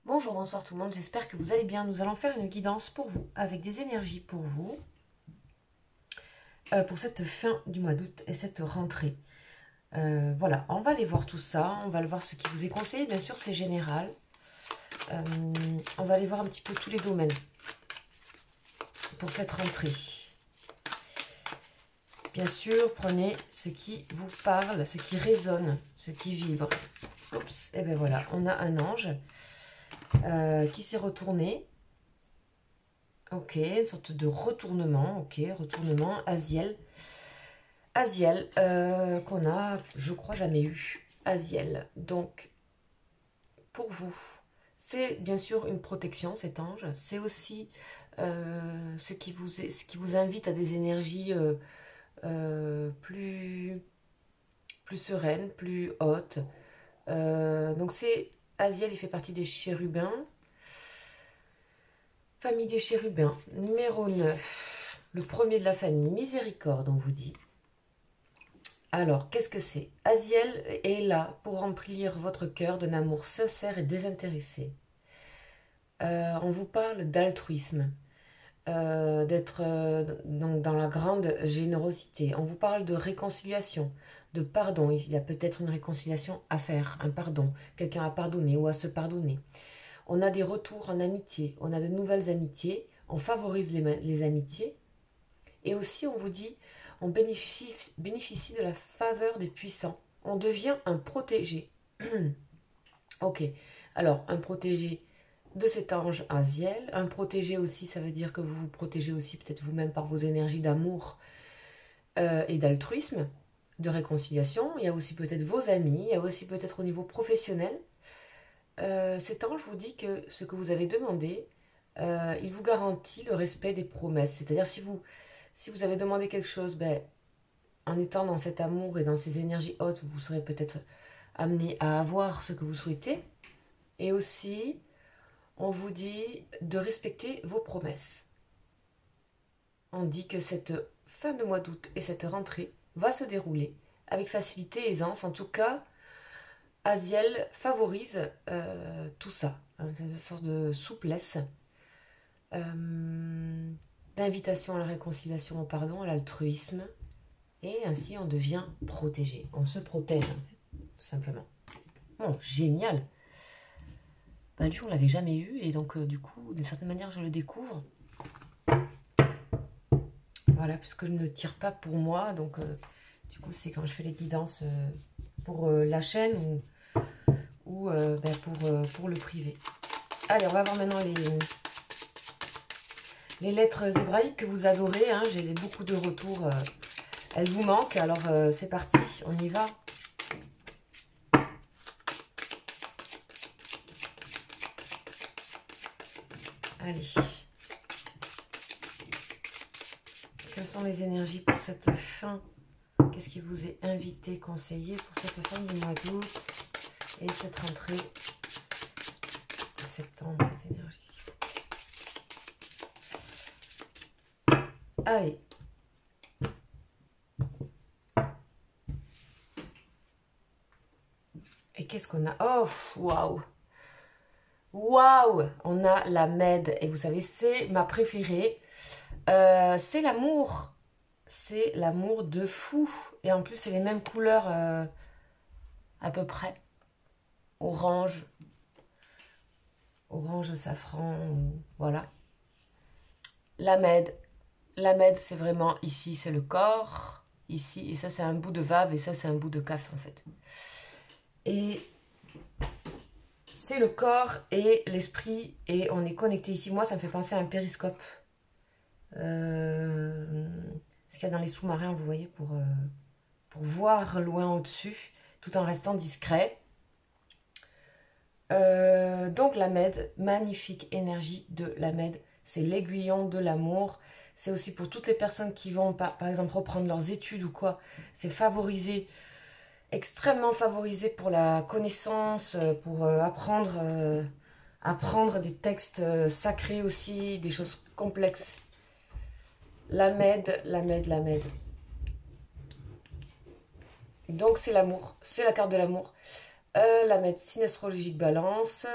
Bonjour, bonsoir tout le monde, j'espère que vous allez bien. Nous allons faire une guidance pour vous, avec des énergies pour vous, pour cette fin du mois d'août et cette rentrée. Voilà, on va aller voir tout ça, on va aller voir ce qui vous est conseillé, bien sûr c'est général. On va aller voir un petit peu tous les domaines pour cette rentrée. Bien sûr, prenez ce qui vous parle, ce qui résonne, ce qui vibre. Oups, et bien voilà, on a un ange qui s'est retourné. Ok, une sorte de retournement, ok, retournement, Aziel. Aziel, qu'on a, je crois, jamais eu. Aziel, donc, pour vous, c'est bien sûr une protection, cet ange. C'est aussi ce qui vous invite à des énergies plus sereines, plus hautes. Donc c'est, Aziel, il fait partie des chérubins. Famille des chérubins, numéro 9, le premier de la famille, miséricorde, on vous dit. Alors, qu'est-ce que c'est? Aziel est là pour remplir votre cœur d'un amour sincère et désintéressé. On vous parle d'altruisme, d'être donc dans la grande générosité. On vous parle de réconciliation, de pardon. Il y a peut-être une réconciliation à faire, un pardon, quelqu'un à pardonner ou à se pardonner. On a des retours en amitié, on a de nouvelles amitiés, on favorise les amitiés. Et aussi, on vous dit, on bénéficie de la faveur des puissants. On devient un protégé. Ok, alors un protégé de cet ange Aziel. Un protégé aussi, ça veut dire que vous vous protégez aussi peut-être vous-même par vos énergies d'amour et d'altruisme, de réconciliation. Il y a aussi peut-être vos amis, il y a aussi peut-être au niveau professionnel. Cet ange vous dit que ce que vous avez demandé, il vous garantit le respect des promesses. C'est-à-dire si vous avez demandé quelque chose, ben, en étant dans cet amour et dans ces énergies hautes, vous serez peut-être amené à avoir ce que vous souhaitez. Et aussi, on vous dit de respecter vos promesses. On dit que cette fin de mois d'août et cette rentrée va se dérouler avec facilité et aisance. En tout cas, Aziel favorise tout ça, hein, une sorte de souplesse, d'invitation à la réconciliation, au pardon, à l'altruisme. Et ainsi, on devient protégé. On se protège, tout simplement. Bon, génial. Bah, lui, on l'avait jamais eu. Et donc, du coup, d'une certaine manière, je le découvre. Voilà, puisque je ne tire pas pour moi. Donc, du coup, c'est quand je fais les guidances pour la chaîne ou ben, pour le privé. Allez, on va voir maintenant les lettres hébraïques que vous adorez. Hein. J'ai beaucoup de retours. Elles vous manquent. Alors, c'est parti. On y va. Allez. Quelles sont les énergies pour cette fin? Qu'est-ce qui vous est invité, conseillé pour cette fin du mois d'août et cette rentrée de septembre, les énergies. Allez. Et qu'est-ce qu'on a? Oh, waouh! Waouh! On a la Med. Et vous savez, c'est ma préférée. C'est l'amour. C'est l'amour de fou. Et en plus, c'est les mêmes couleurs à peu près. Orange. Orange, safran. Voilà. La Med. La Med, c'est vraiment ici, c'est le corps. Ici, et ça, c'est un bout de vave. Et ça, c'est un bout de caf, en fait. Et c'est le corps et l'esprit. Et on est connecté ici. Moi, ça me fait penser à un périscope. Ce qu'il y a dans les sous-marins, vous voyez, pour voir loin au-dessus, tout en restant discret. Donc la Med, magnifique énergie de la Med, c'est l'aiguillon de l'amour. C'est aussi pour toutes les personnes qui vont, par exemple, reprendre leurs études ou quoi. C'est favorisé, extrêmement favorisé pour la connaissance, pour apprendre des textes sacrés aussi, des choses complexes. La Med, la Med, la Med. Donc c'est l'amour, c'est la carte de l'amour. La médecine astrologique balance,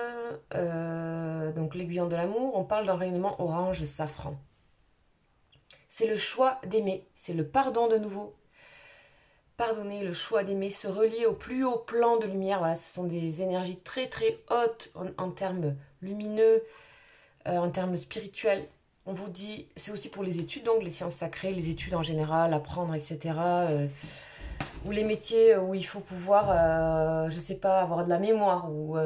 donc l'aiguillon de l'amour, on parle d'un rayonnement orange safran. C'est le choix d'aimer, c'est le pardon de nouveau. Pardonner, le choix d'aimer, se relier au plus haut plan de lumière. Voilà, ce sont des énergies très très hautes en termes lumineux, en termes spirituels. On vous dit, c'est aussi pour les études, donc les sciences sacrées, les études en général, apprendre, etc. Ou les métiers où il faut pouvoir, je sais pas, avoir de la mémoire, ou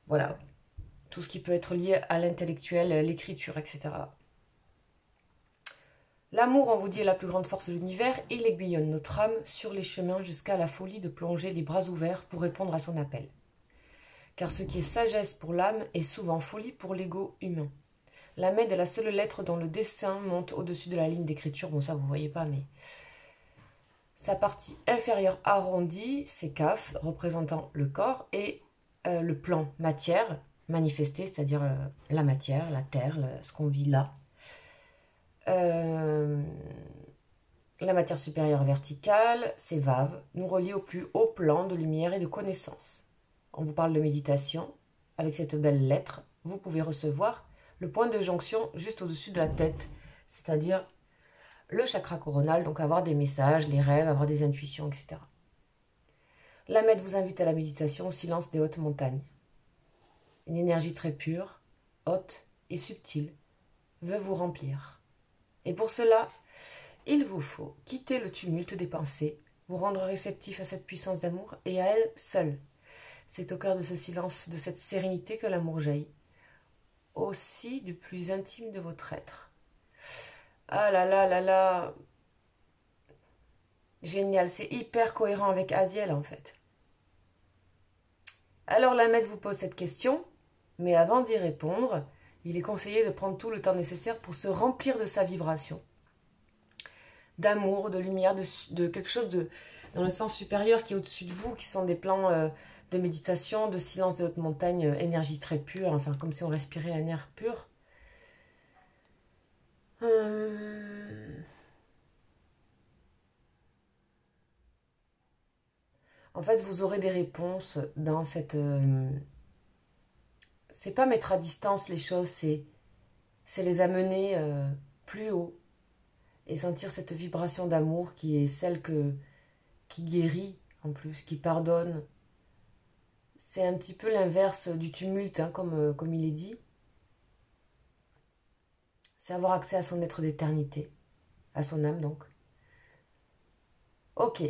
voilà, tout ce qui peut être lié à l'intellectuel, l'écriture, etc. L'amour, on vous dit, est la plus grande force de l'univers. Il aiguillonne notre âme sur les chemins jusqu'à la folie de plonger les bras ouverts pour répondre à son appel. Car ce qui est sagesse pour l'âme est souvent folie pour l'ego humain. La Med est la seule lettre dont le dessin monte au-dessus de la ligne d'écriture. Bon, ça, vous ne voyez pas, mais... Sa partie inférieure arrondie, c'est Kaf, représentant le corps, et le plan matière, manifesté, c'est-à-dire la matière, la terre, ce qu'on vit là. La matière supérieure verticale, c'est Vav, nous relie au plus haut plan de lumière et de connaissance. On vous parle de méditation. Avec cette belle lettre, vous pouvez recevoir le point de jonction juste au-dessus de la tête, c'est-à-dire le chakra coronal, donc avoir des messages, les rêves, avoir des intuitions, etc. La Med vous invite à la méditation au silence des hautes montagnes. Une énergie très pure, haute et subtile veut vous remplir. Et pour cela, il vous faut quitter le tumulte des pensées, vous rendre réceptif à cette puissance d'amour et à elle seule. C'est au cœur de ce silence, de cette sérénité que l'amour jaillit, aussi du plus intime de votre être. Ah là là là là, génial, c'est hyper cohérent avec Asiel en fait. Alors la maître vous pose cette question, mais avant d'y répondre, il est conseillé de prendre tout le temps nécessaire pour se remplir de sa vibration. D'amour, de lumière, de quelque chose dans le sens supérieur qui est au-dessus de vous, qui sont des plans de méditation, de silence des hautes montagnes, énergie très pure, enfin comme si on respirait un air pur. En fait, vous aurez des réponses dans cette... c'est pas mettre à distance les choses, c'est les amener plus haut et sentir cette vibration d'amour qui est celle qui guérit en plus, qui pardonne. C'est un petit peu l'inverse du tumulte, hein, comme il est dit. C'est avoir accès à son être d'éternité, à son âme donc. Ok,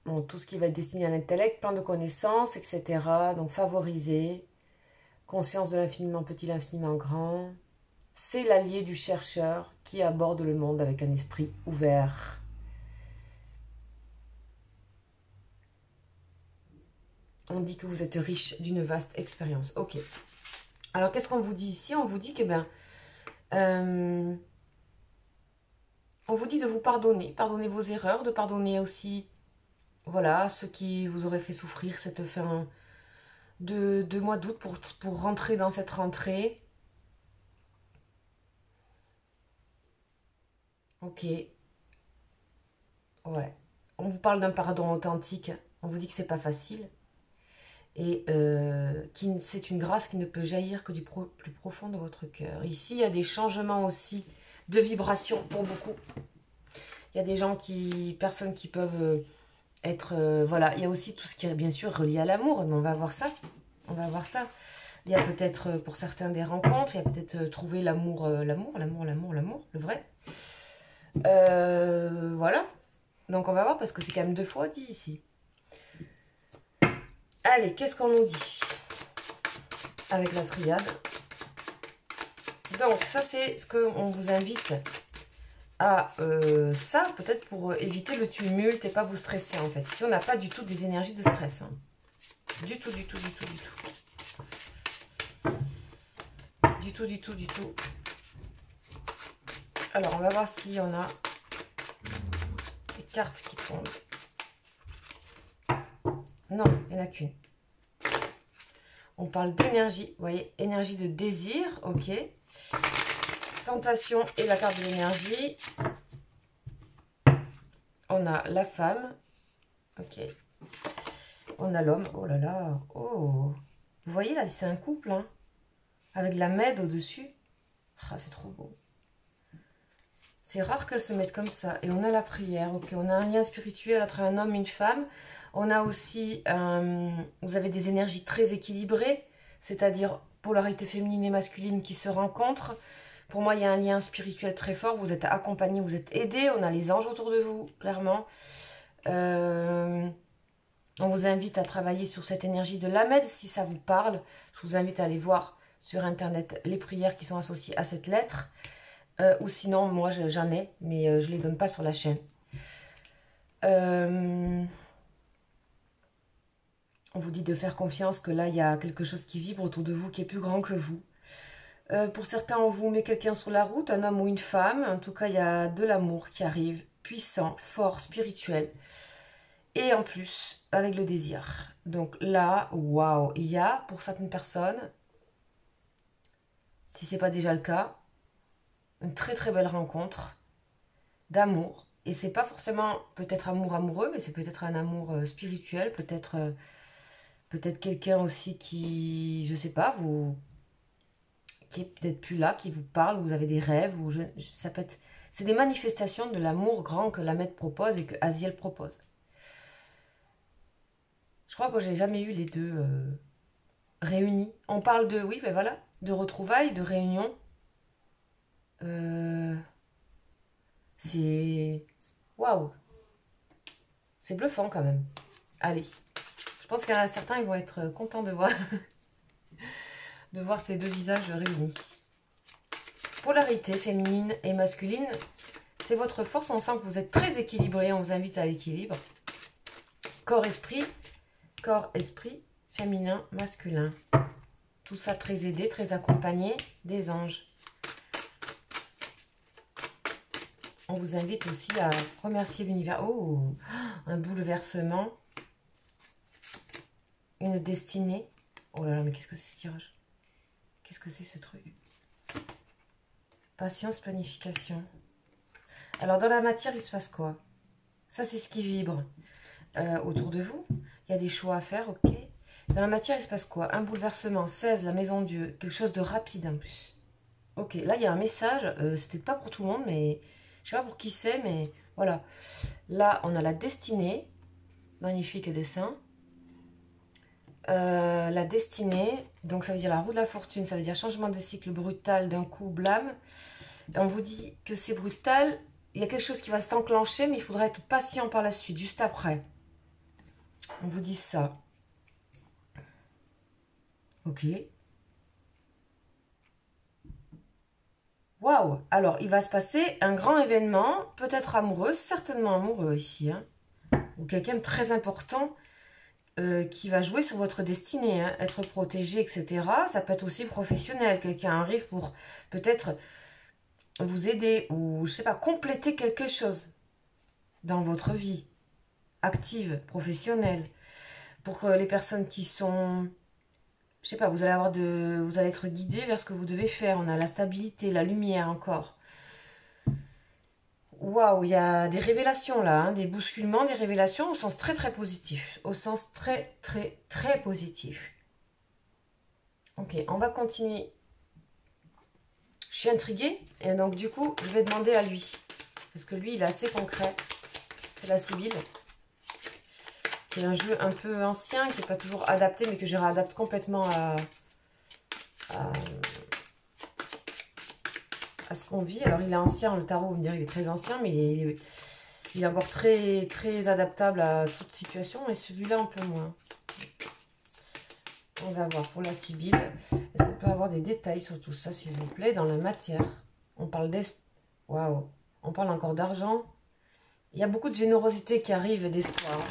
bon, tout ce qui va être destiné à l'intellect, plein de connaissances, etc. Donc favoriser, conscience de l'infiniment petit, l'infiniment grand. C'est l'allié du chercheur qui aborde le monde avec un esprit ouvert. On dit que vous êtes riche d'une vaste expérience. Ok. Alors, qu'est-ce qu'on vous dit ici? On vous dit que on vous dit de vous pardonner. Pardonner vos erreurs, de pardonner aussi, voilà, ceux qui vous auraient fait souffrir cette fin de mois d'août pour rentrer dans cette rentrée. Ok. Ouais. On vous parle d'un pardon authentique. On vous dit que c'est pas facile. Et c'est une grâce qui ne peut jaillir que du plus profond de votre cœur. Ici, il y a des changements aussi de vibration pour beaucoup. Il y a des personnes qui peuvent être... voilà, il y a aussi tout ce qui est bien sûr relié à l'amour, mais on va voir ça. On va voir ça. Il y a peut-être pour certains des rencontres, il y a peut-être trouver l'amour, le vrai. Voilà. Donc on va voir parce que c'est quand même 2 fois dit ici. Allez, qu'est-ce qu'on nous dit avec la triade? Donc ça c'est ce qu'on vous invite à ça, peut-être pour éviter le tumulte et pas vous stresser en fait. Si on n'a pas du tout des énergies de stress. Hein. Du tout. Du tout. Alors on va voir si on a des cartes qui tombent. Non, il n'y en a qu'une. On parle d'énergie, vous voyez, énergie de désir, ok. Tentation et la carte de l'énergie. On a la femme, ok. On a l'homme. Oh là là. Oh. Vous voyez là, c'est un couple, hein, avec la Med au-dessus. Ah, c'est trop beau. C'est rare qu'elles se mettent comme ça. Et on a la prière. Ok, on a un lien spirituel entre un homme et une femme. On a aussi, vous avez des énergies très équilibrées, c'est-à-dire polarité féminine et masculine qui se rencontrent. Pour moi, il y a un lien spirituel très fort. Vous êtes accompagné, vous êtes aidé. On a les anges autour de vous, clairement. On vous invite à travailler sur cette énergie de l'Amed si ça vous parle. Je vous invite à aller voir sur internet les prières qui sont associées à cette lettre. Ou sinon, moi j'en ai, mais je ne les donne pas sur la chaîne. On vous dit de faire confiance que là, il y a quelque chose qui vibre autour de vous qui est plus grand que vous. Pour certains, on vous met quelqu'un sur la route, un homme ou une femme. En tout cas, il y a de l'amour qui arrive, puissant, fort, spirituel. Et en plus, avec le désir. Donc là, waouh, il y a pour certaines personnes, si ce n'est pas déjà le cas, une très très belle rencontre d'amour. Et c'est pas forcément peut-être amour amoureux, mais c'est peut-être un amour spirituel, peut-être quelqu'un aussi qui, je sais pas, qui est peut-être plus là, qui vous parle, vous avez des rêves, ou ça peut être, c'est des manifestations de l'amour grand que la Maître propose et que Aziel propose. Je crois que j'ai jamais eu les deux réunis. On parle de, oui, ben voilà, de retrouvailles, de réunions. C'est, waouh, c'est bluffant quand même. Allez, je pense qu'il y en a certains, ils vont être contents de voir, de voir ces deux visages réunis. Polarité féminine et masculine, c'est votre force. On sent que vous êtes très équilibré. On vous invite à l'équilibre. Corps-esprit, féminin, masculin. Tout ça très aidé, très accompagné des anges. On vous invite aussi à remercier l'univers. Oh, un bouleversement. Une destinée. Oh là là, mais qu'est-ce que c'est ce tirage? Qu'est-ce que c'est ce truc? Patience, planification. Alors, dans la matière, il se passe quoi? Ça, c'est ce qui vibre autour de vous. Il y a des choix à faire, ok. Dans la matière, il se passe quoi? Un bouleversement, 16, la maison de Dieu. Quelque chose de rapide en plus. Ok, là, il y a un message. C'était pas pour tout le monde, mais je sais pas pour qui c'est, mais voilà. Là, on a la destinée. Magnifique dessin. La destinée, donc ça veut dire la roue de la fortune, ça veut dire changement de cycle brutal d'un coup, blâme. Et on vous dit que c'est brutal, il y a quelque chose qui va s'enclencher, mais il faudra être patient par la suite, juste après. On vous dit ça. Ok. Waouh! Alors, il va se passer un grand événement, peut-être amoureux, certainement amoureux ici, hein, ou quelqu'un de très important qui va jouer sur votre destinée, hein, être protégé, etc. Ça peut être aussi professionnel. Quelqu'un arrive pour peut-être vous aider ou, je sais pas, compléter quelque chose dans votre vie active, professionnelle. Pour les personnes qui sont, je sais pas, vous allez être guidé vers ce que vous devez faire. On a la stabilité, la lumière encore. Waouh, il y a des révélations là, hein, des bousculements, des révélations au sens très très positif. Au sens très très très positif. Ok, on va continuer. Je suis intriguée et donc du coup, je vais demander à lui. Parce que lui, il est assez concret. C'est la Sibylle. C'est un jeu un peu ancien qui n'est pas toujours adapté, mais que je réadapte complètement à ce qu'on vit. Alors, il est ancien, le tarot, vous me direz, il est très ancien, mais il est encore très, très adaptable à toute situation, et celui-là un peu moins. On va voir pour la Sibylle. Est-ce qu'on peut avoir des détails sur tout ça, s'il vous plaît, dans la matière? On parle d'espoir. Waouh! On parle encore d'argent. Il y a beaucoup de générosité qui arrive et d'espoir.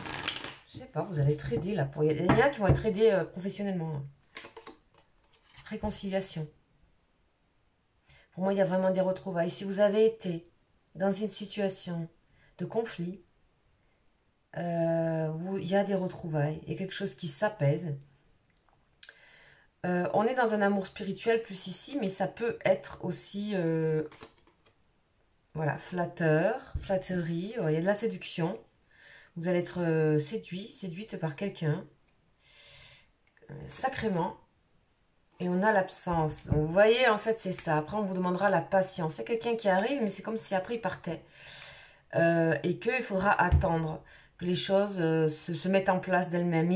Je sais pas, vous allez être aidé là. Il y en a qui vont être aidés professionnellement. Réconciliation. Pour moi, il y a vraiment des retrouvailles. Si vous avez été dans une situation de conflit, il y a des retrouvailles. Il y a quelque chose qui s'apaise. On est dans un amour spirituel plus ici, mais ça peut être aussi voilà, flatteur, flatterie. Il y a de la séduction. Vous allez être séduite par quelqu'un. sacrément. Et on a l'absence. Donc, vous voyez, en fait, c'est ça. Après, on vous demandera la patience. C'est quelqu'un qui arrive, mais c'est comme si après, il partait. Et qu'il faudra attendre que les choses se mettent en place d'elles-mêmes.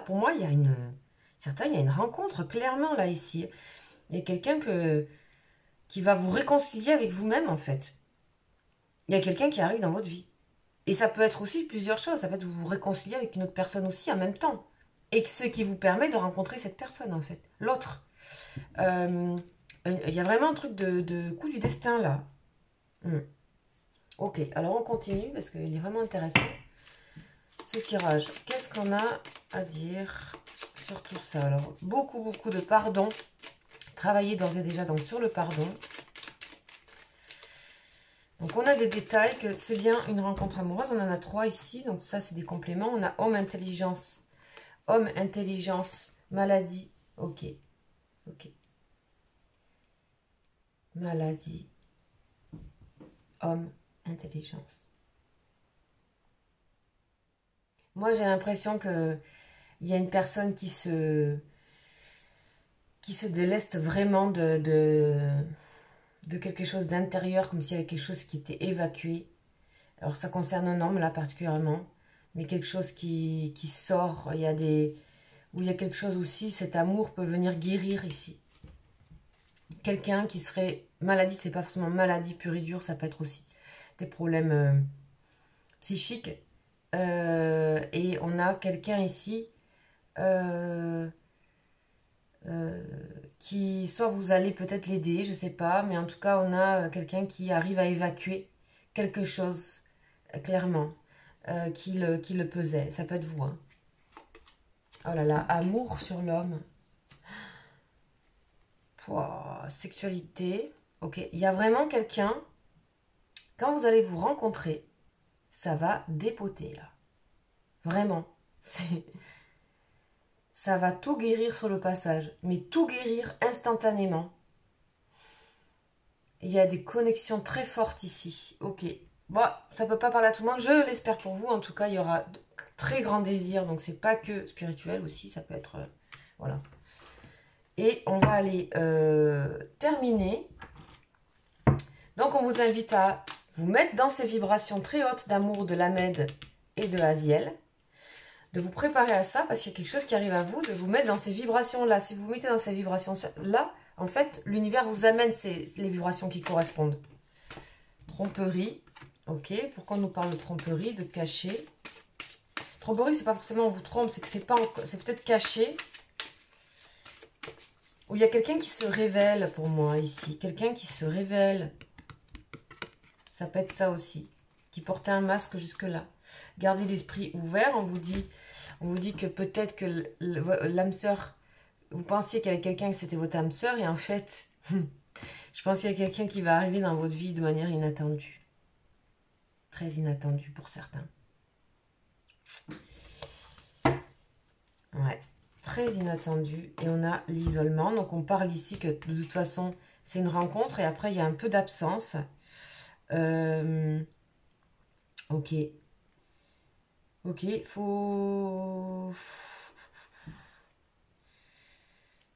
Pour moi, il y a une rencontre, clairement, là, ici. Il y a quelqu'un qui va vous réconcilier avec vous-même, en fait. Il y a quelqu'un qui arrive dans votre vie. Et ça peut être aussi plusieurs choses. Ça peut être vous réconcilier avec une autre personne aussi en même temps. Et ce qui vous permet de rencontrer cette personne, en fait. L'autre. Il y a vraiment un truc de coup du destin, là. Ok, alors on continue parce qu'il est vraiment intéressant. Ce tirage, qu'est-ce qu'on a à dire sur tout ça? Alors, beaucoup de pardon. Travailler d'ores et déjà donc, sur le pardon. Donc, on a des détails que c'est bien une rencontre amoureuse. On en a 3 ici. Donc, ça, c'est des compléments. On a homme, intelligence, maladie. Ok. Maladie, homme, intelligence. Moi, j'ai l'impression que il y a une personne qui se déleste vraiment de quelque chose d'intérieur, comme s'il y avait quelque chose qui était évacué. Alors, ça concerne un homme, là, particulièrement, mais quelque chose qui sort. Où il y a quelque chose aussi, cet amour peut venir guérir ici. Quelqu'un qui serait maladie, c'est pas forcément maladie pure et dure, ça peut être aussi des problèmes psychiques. Et on a quelqu'un ici qui, soit vous allez peut-être l'aider, je sais pas, mais en tout cas, on a quelqu'un qui arrive à évacuer quelque chose, clairement, qui le pesait. Ça peut être vous, hein. Oh là là, amour sur l'homme. Sexualité. Ok, il y a vraiment quelqu'un, quand vous allez vous rencontrer, ça va dépoter, là. Vraiment. Ça va tout guérir sur le passage, mais tout guérir instantanément. Il y a des connexions très fortes ici. Ok. Bon, ça peut pas parler à tout le monde. Je l'espère pour vous. En tout cas, il y aura de très grands désirs. Donc, c'est pas que spirituel aussi. Ça peut être... voilà. Et on va aller terminer. Donc, on vous invite à vous mettre dans ces vibrations très hautes d'amour de Lamed et de Aziel. De vous préparer à ça parce qu'il y a quelque chose qui arrive à vous. De vous mettre dans ces vibrations-là. Si vous vous mettez dans ces vibrations-là, en fait, l'univers vous amène les vibrations qui correspondent. Tromperie. Ok, pourquoi on nous parle de tromperie, de caché? Tromperie, c'est pas forcément on vous trompe, c'est que c'est peut-être caché. Ou il y a quelqu'un qui se révèle pour moi ici. Quelqu'un qui se révèle. Ça peut être ça aussi. Qui portait un masque jusque-là. Gardez l'esprit ouvert. On vous dit que peut-être que l'âme sœur, vous pensiez qu'il y avait quelqu'un que c'était votre âme sœur. Et en fait, je pense qu'il y a quelqu'un qui va arriver dans votre vie de manière inattendue. Très inattendue pour certains. Ouais, très inattendu. Et on a l'isolement. Donc, on parle ici que de toute façon, c'est une rencontre. Et après, il y a un peu d'absence. Ok. Ok, faut...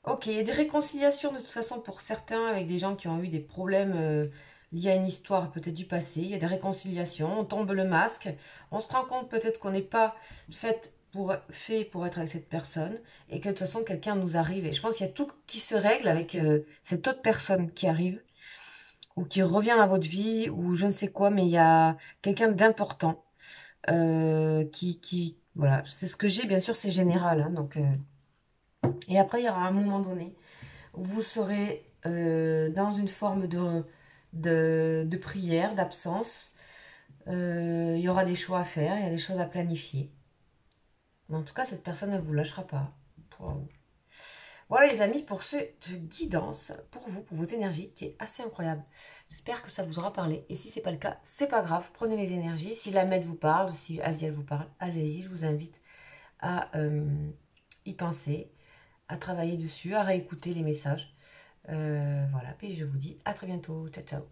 Ok, il y a des réconciliations de toute façon pour certains avec des gens qui ont eu des problèmes liés à une histoire peut-être du passé. Il y a des réconciliations, on tombe le masque. On se rend compte peut-être qu'on n'est pas fait pour être avec cette personne et que de toute façon quelqu'un nous arrive. Et je pense qu'il y a tout qui se règle avec cette autre personne qui arrive ou qui revient dans votre vie ou je ne sais quoi, mais il y a quelqu'un d'important voilà, c'est ce que j'ai, bien sûr c'est général, hein, donc et après il y aura un moment donné où vous serez dans une forme de prière, d'absence. Il y aura des choix à faire, il y a des choses à planifier, mais en tout cas cette personne ne vous lâchera pas. Wow. Voilà les amis, pour cette guidance, pour vous, pour vos énergies, qui est assez incroyable. J'espère que ça vous aura parlé. Et si ce n'est pas le cas, c'est pas grave. Prenez les énergies. Si la Med vous parle, si Aziel vous parle, allez-y, je vous invite à y penser, à travailler dessus, à réécouter les messages. Voilà, puis je vous dis à très bientôt. Ciao, ciao.